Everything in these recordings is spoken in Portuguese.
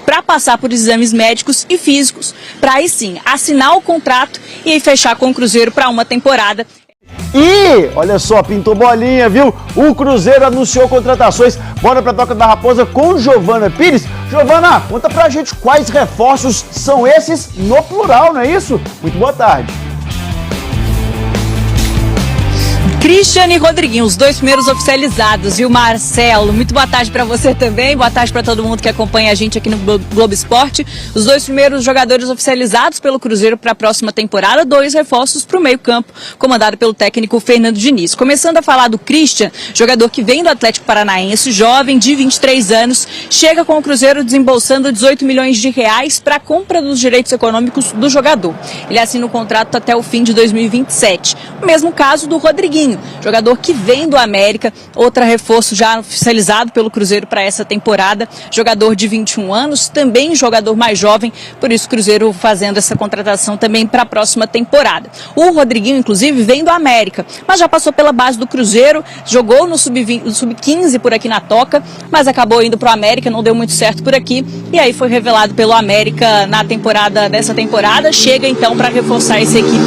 para passar por exames médicos e físicos, para aí sim assinar o contrato e aí fechar com o Cruzeiro para uma temporada. E olha só, pintou bolinha, viu? O Cruzeiro anunciou contratações. Bora pra Toca da Raposa com Giovana Pires. Giovana, conta pra gente quais reforços são esses no plural, não é isso? Muito boa tarde. Christian e Rodriguinho, os dois primeiros oficializados, viu, Marcelo? Muito boa tarde para você também, boa tarde para todo mundo que acompanha a gente aqui no Globo Esporte. Os dois primeiros jogadores oficializados pelo Cruzeiro para a próxima temporada, dois reforços para o meio-campo, comandado pelo técnico Fernando Diniz. Começando a falar do Christian, jogador que vem do Atlético Paranaense, jovem de 23 anos, chega com o Cruzeiro desembolsando 18 milhões de reais para a compra dos direitos econômicos do jogador. Ele assina o contrato até o fim de 2027. O mesmo caso do Rodriguinho, jogador que vem do América, outro reforço já oficializado pelo Cruzeiro para essa temporada, jogador de 21 anos, também jogador mais jovem, por isso o Cruzeiro fazendo essa contratação também para a próxima temporada. O Rodriguinho, inclusive, vem do América, mas já passou pela base do Cruzeiro, jogou no Sub-15 por aqui na Toca, mas acabou indo para o América, não deu muito certo por aqui, e aí foi revelado pelo América na temporada dessa temporada, chega então para reforçar essa equipe,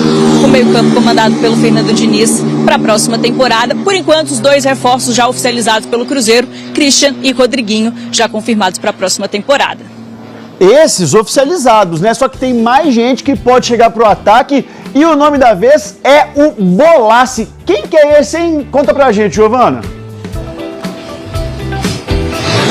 o meio-campo comandado pelo Fernando Diniz para a próxima temporada. Por enquanto, os dois reforços já oficializados pelo Cruzeiro, Christian e Rodriguinho, já confirmados para a próxima temporada. Esses oficializados, né? Só que tem mais gente que pode chegar pro ataque e o nome da vez é o Bolassi. Quem que é esse, hein? Conta pra gente, Giovana.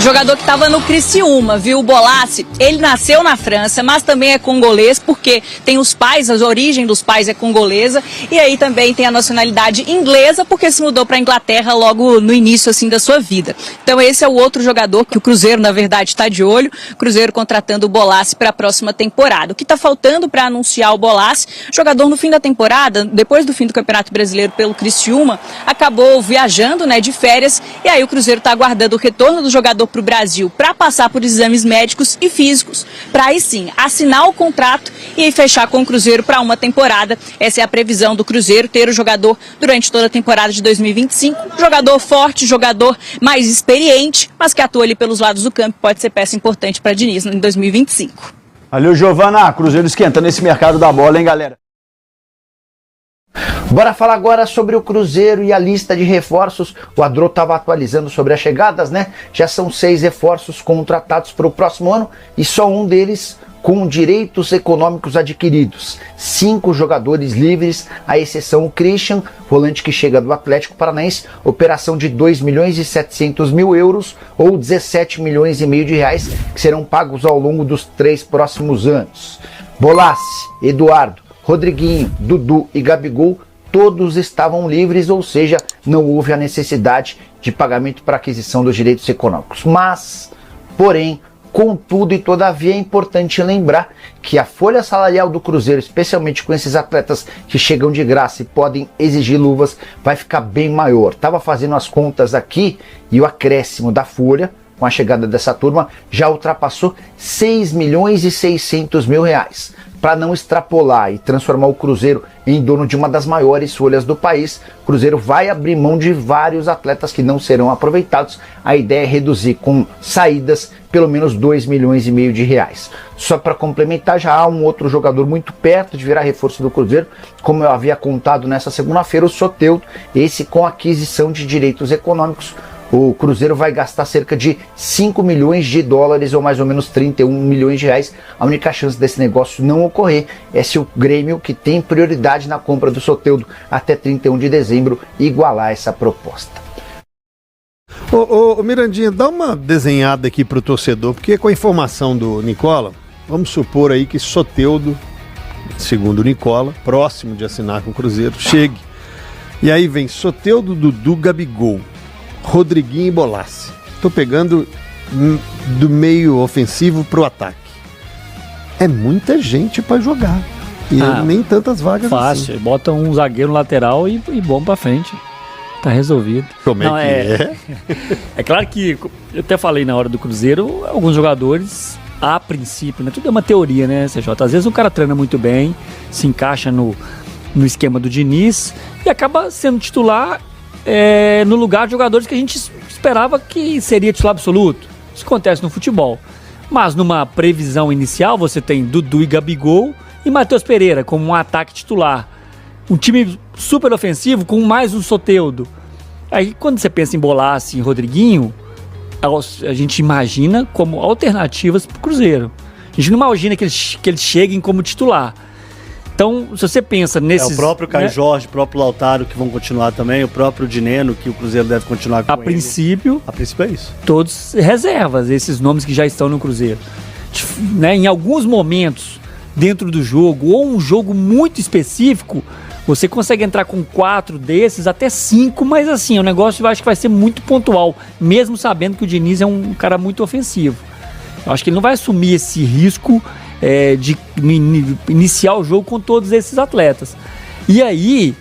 Jogador que estava no Criciúma, viu? O Bolassi, ele nasceu na França, mas também é congolês, porque tem os pais, a origem dos pais é congolesa, e aí também tem a nacionalidade inglesa, porque se mudou para a Inglaterra logo no início, assim, da sua vida. Então esse é o outro jogador que o Cruzeiro, na verdade, está de olho, Cruzeiro contratando o Bolassi para a próxima temporada. O que está faltando para anunciar o Bolassi, jogador no fim da temporada, depois do fim do Campeonato Brasileiro pelo Criciúma, acabou viajando, né, de férias, e aí o Cruzeiro está aguardando o retorno do jogador para o Brasil para passar por exames médicos e físicos, para aí sim assinar o contrato e aí fechar com o Cruzeiro para uma temporada. Essa é a previsão do Cruzeiro, ter o jogador durante toda a temporada de 2025, jogador forte, jogador mais experiente, mas que atua ali pelos lados do campo, pode ser peça importante para Diniz em 2025. Valeu, Giovana. Cruzeiro esquentando esse mercado da bola, hein, galera? Bora falar agora sobre o Cruzeiro e a lista de reforços. O Adro estava atualizando sobre as chegadas, né? Já são 6 reforços contratados para o próximo ano e só um deles com direitos econômicos adquiridos. 5 jogadores livres, à exceção o Christian, volante que chega do Atlético Paranaense, operação de 2 milhões e 700 mil euros ou 17 milhões e meio de reais que serão pagos ao longo dos 3 próximos anos. Bolassi, Eduardo, Rodriguinho, Dudu e Gabigol, todos estavam livres, ou seja, não houve a necessidade de pagamento para aquisição dos direitos econômicos. Mas, porém, contudo e todavia é importante lembrar que a folha salarial do Cruzeiro, especialmente com esses atletas que chegam de graça e podem exigir luvas, vai ficar bem maior. Estava fazendo as contas aqui e o acréscimo da folha, com a chegada dessa turma, já ultrapassou 6 milhões e 600 mil reais. Para não extrapolar e transformar o Cruzeiro em dono de uma das maiores folhas do país, o Cruzeiro vai abrir mão de vários atletas que não serão aproveitados. A ideia é reduzir com saídas pelo menos 2 milhões e meio de reais. Só para complementar, já há um outro jogador muito perto de virar reforço do Cruzeiro, como eu havia contado nessa segunda-feira, o Soteldo, esse com aquisição de direitos econômicos. O Cruzeiro vai gastar cerca de 5 milhões de dólares, ou mais ou menos 31 milhões de reais. A única chance desse negócio não ocorrer é se o Grêmio, que tem prioridade na compra do Soteldo até 31 de dezembro, igualar essa proposta. Ô Mirandinha, dá uma desenhada aqui pro torcedor, porque com a informação do Nicola, vamos supor aí que Soteldo, segundo o Nicola, próximo de assinar com o Cruzeiro, chegue. E aí vem Soteldo, Dudu, Gabigol, Rodriguinho e Bolassi. Tô pegando do meio ofensivo pro ataque. É muita gente para jogar. E nem tantas vagas fácil. assim. Bota um zagueiro lateral e bom pra frente. Tá resolvido. Como é que é? É claro que, eu até falei na hora do Cruzeiro, alguns jogadores, a princípio, né? Tudo é uma teoria, né, CJ? Às vezes o cara treina muito bem, se encaixa no esquema do Diniz e acaba sendo titular no lugar de jogadores que a gente esperava que seria titular absoluto. Isso acontece no futebol. Mas numa previsão inicial, você tem Dudu e Gabigol e Matheus Pereira como um ataque titular. Um time super ofensivo com mais um Soteldo. Aí quando você pensa em Bolaço e Rodriguinho, a gente imagina como alternativas para o Cruzeiro. A gente não imagina que eles cheguem como titular. Então, se você pensa nesses... o próprio Caio Jorge, o próprio Lautaro que vão continuar também, o próprio Dineno, que o Cruzeiro deve continuar com ele. A princípio é isso. Todos reservas, esses nomes que já estão no Cruzeiro. Né, em alguns momentos, dentro do jogo, ou um jogo muito específico, você consegue entrar com 4 desses, até 5, mas assim, o negócio eu acho que vai ser muito pontual, mesmo sabendo que o Diniz é um cara muito ofensivo. Eu acho que ele não vai assumir esse risco de iniciar o jogo com todos esses atletas. E aí,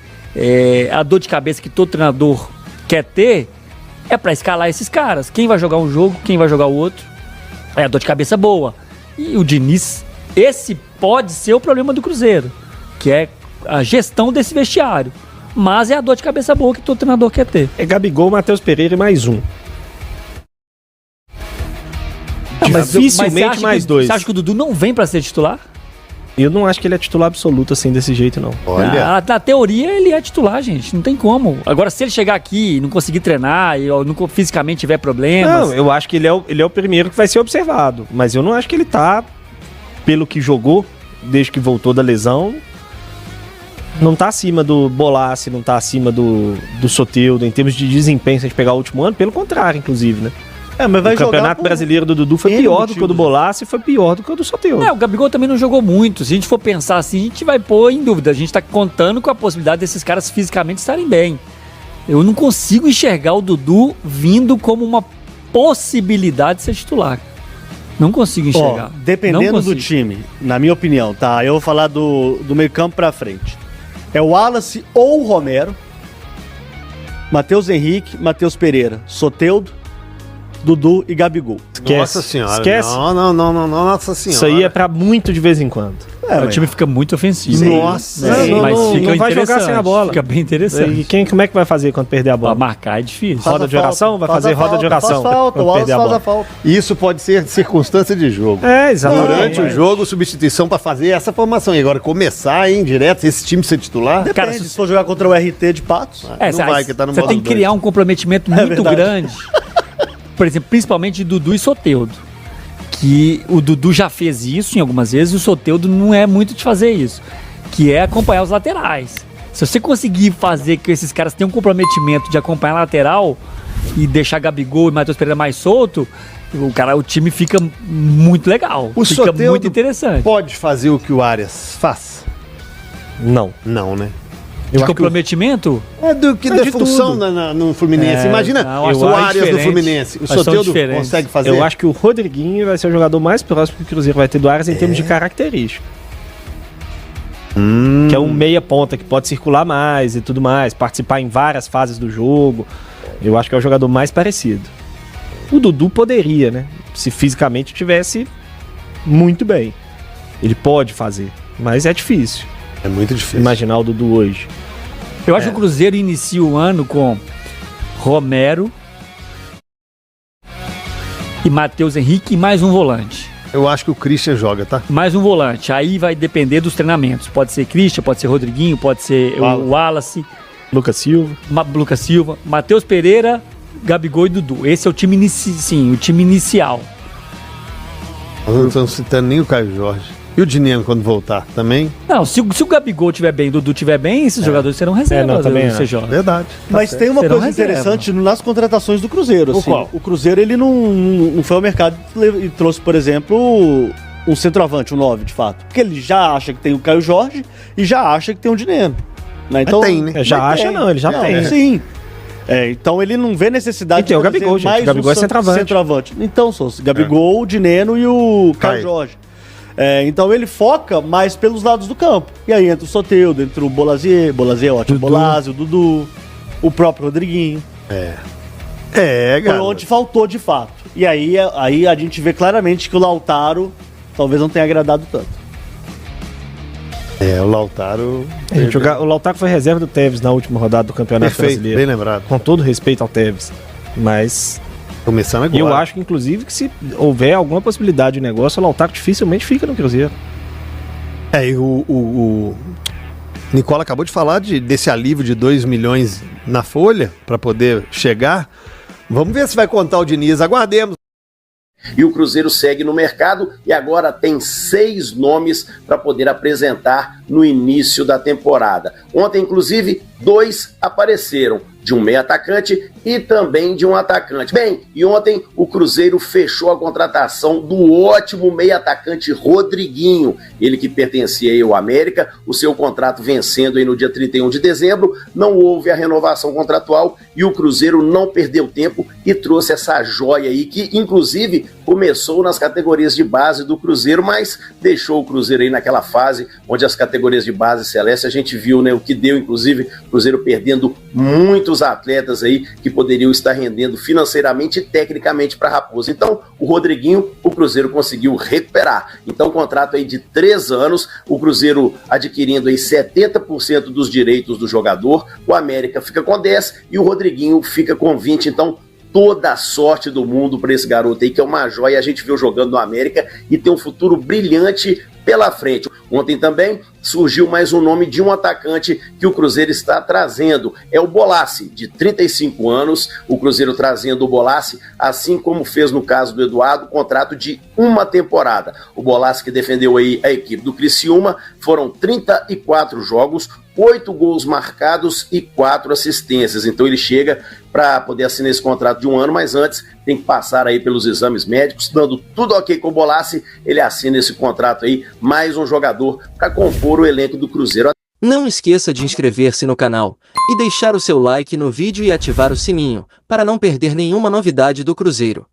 a dor de cabeça que todo treinador quer ter é para escalar esses caras. Quem vai jogar um jogo, quem vai jogar o outro. É a dor de cabeça boa. E o Diniz, esse pode ser o problema do Cruzeiro, que é a gestão desse vestiário. Mas é a dor de cabeça boa que todo treinador quer ter. É Gabigol, Matheus Pereira e mais um. Dificilmente mais 2. Você acha que o Dudu não vem pra ser titular? Eu não acho que ele é titular absoluto assim, desse jeito, não. Olha. Na teoria, ele é titular, gente. Não tem como. Agora, se ele chegar aqui e não conseguir treinar, ou não, fisicamente tiver problemas... Não, eu acho que ele é o primeiro que vai ser observado. Mas eu não acho que ele tá, pelo que jogou, desde que voltou da lesão, não tá acima do Bolaço, não tá acima do Soteldo, em termos de desempenho, se a gente pegar o último ano. Pelo contrário, inclusive, né? Mas vai o Campeonato Brasileiro do Dudu foi pior do que o do Bolaço e foi pior do que o do Soteldo. O Gabigol também não jogou muito. Se a gente for pensar assim, a gente vai pôr em dúvida. A gente tá contando com a possibilidade desses caras fisicamente estarem bem. Eu não consigo enxergar o Dudu vindo como uma possibilidade de ser titular. Não consigo enxergar. Dependendo do time, na minha opinião, tá? Eu vou falar do meio campo pra frente. É o Wallace ou o Romero, Matheus Henrique, Matheus Pereira, Soteldo, Dudu e Gabigol. Nossa senhora. Esquece. Não, nossa senhora. Isso aí é pra muito de vez em quando. O time fica muito ofensivo. Sim. Nossa. Mas fica não vai jogar sem a bola. Fica bem interessante. E como é que vai fazer quando perder a bola? Pra marcar é difícil. Roda de oração? Vai fazer roda de oração. Faz falta, o Wallace faz a falta. Isso pode ser circunstância de jogo. Exatamente. Durante o jogo, substituição pra fazer essa formação. E agora começar, direto, esse time ser titular. Depende, Cara, se for jogar contra o RT de Patos. Não vai, que tá no você modo tem que 2. criar um comprometimento muito grande. Por exemplo, principalmente de Dudu e Soteldo. Que o Dudu já fez isso em algumas vezes e o Soteldo não é muito de fazer isso. Que é acompanhar os laterais. Se você conseguir fazer que esses caras tenham um comprometimento de acompanhar a lateral e deixar Gabigol e Matheus Pereira mais solto, o time fica muito legal. O fica Soteldo muito interessante. pode fazer o que o Arias faz? Não. Não, né? De comprometimento? Da função no Fluminense. Imagina não, o Arias do Fluminense. O Soteldo consegue fazer. Eu acho que o Rodriguinho vai ser o jogador mais próximo que o Cruzeiro vai ter do Arias em termos de característica. Que é um meia ponta que pode circular mais e tudo mais, participar em várias fases do jogo. Eu acho que é o jogador mais parecido. O Dudu poderia, né? Se fisicamente tivesse muito bem. Ele pode fazer, mas é difícil. É muito difícil. Imaginar o Dudu hoje. Eu acho que o Cruzeiro inicia o ano com Romero e Matheus Henrique e mais um volante. Eu acho que o Christian joga, tá? Mais um volante. Aí vai depender dos treinamentos. Pode ser Christian, pode ser Rodriguinho, pode ser o Wallace, Lucas Silva, Matheus Pereira, Gabigol e Dudu. Esse é o time, o time inicial. Nós não estamos citando nem o Caio Jorge. E o Dineno quando voltar também? Não, se o Gabigol estiver bem e o Dudu estiver bem, esses jogadores serão reservas. também Verdade. Mas tem uma Serão coisa reserva. interessante nas contratações do Cruzeiro. Assim. qual? O Cruzeiro ele não foi ao mercado e trouxe, por exemplo, um centroavante, um 9, de fato. Porque ele já acha que tem o Caio Jorge e já acha que tem o Dineno. Né? Então, tem, né? Ele já tem. Sim. Então ele não vê necessidade E tem o Gabigol, trazer gente. O Gabigol é centroavante. Então, Gabigol, o Dineno e o Caio Jorge. Então ele foca mais pelos lados do campo. E aí entra o Soteldo, entra o Bolazier é ótimo, Bolazio, o Dudu, o próprio Rodriguinho. Foi garoto. onde faltou de fato. E aí a gente vê claramente que o Lautaro talvez não tenha agradado tanto. O Lautaro... O Lautaro foi reserva do Tevez na última rodada do Campeonato Perfeito, Brasileiro. bem lembrado. Com todo respeito ao Tevez. Mas Começando agora. E eu acho que, inclusive, que se houver alguma possibilidade de negócio, o Lautaro dificilmente fica no Cruzeiro. E o Nicola acabou de falar desse alívio de 2 milhões na folha para poder chegar. Vamos ver se vai contar o Diniz, aguardemos. E o Cruzeiro segue no mercado e agora tem 6 nomes para poder apresentar no início da temporada. Ontem, inclusive, 2 apareceram, de um meio atacante e também de um atacante. Bem, e ontem o Cruzeiro fechou a contratação do ótimo meio atacante Rodriguinho, ele que pertencia aí ao América, o seu contrato vencendo aí no dia 31 de dezembro, não houve a renovação contratual e o Cruzeiro não perdeu tempo e trouxe essa joia aí, que inclusive começou nas categorias de base do Cruzeiro, mas deixou o Cruzeiro aí naquela fase onde as categorias de base celeste, a gente viu, né, o que deu, inclusive, o Cruzeiro perdendo muitos atletas aí que poderiam estar rendendo financeiramente e tecnicamente para a Raposa. Então, o Rodriguinho, o Cruzeiro conseguiu recuperar. Então, contrato aí de 3 anos, o Cruzeiro adquirindo aí 70% dos direitos do jogador, o América fica com 10 e o Rodriguinho fica com 20. Então, toda a sorte do mundo para esse garoto aí, que é uma joia, a gente viu jogando no América e tem um futuro brilhante pela frente. Ontem também surgiu mais um nome de um atacante que o Cruzeiro está trazendo, é o Bolassi, de 35 anos, o Cruzeiro trazendo o Bolassi, assim como fez no caso do Eduardo, contrato de 1 temporada. O Bolassi que defendeu aí a equipe do Criciúma, foram 34 jogos, 8 gols marcados e 4 assistências, então ele chega para poder assinar esse contrato de 1 ano, mas antes tem que passar aí pelos exames médicos, dando tudo ok com o Bolassi, ele assina esse contrato aí, mais um jogador para compor o elenco do Cruzeiro. Não esqueça de inscrever-se no canal e deixar o seu like no vídeo e ativar o sininho, para não perder nenhuma novidade do Cruzeiro.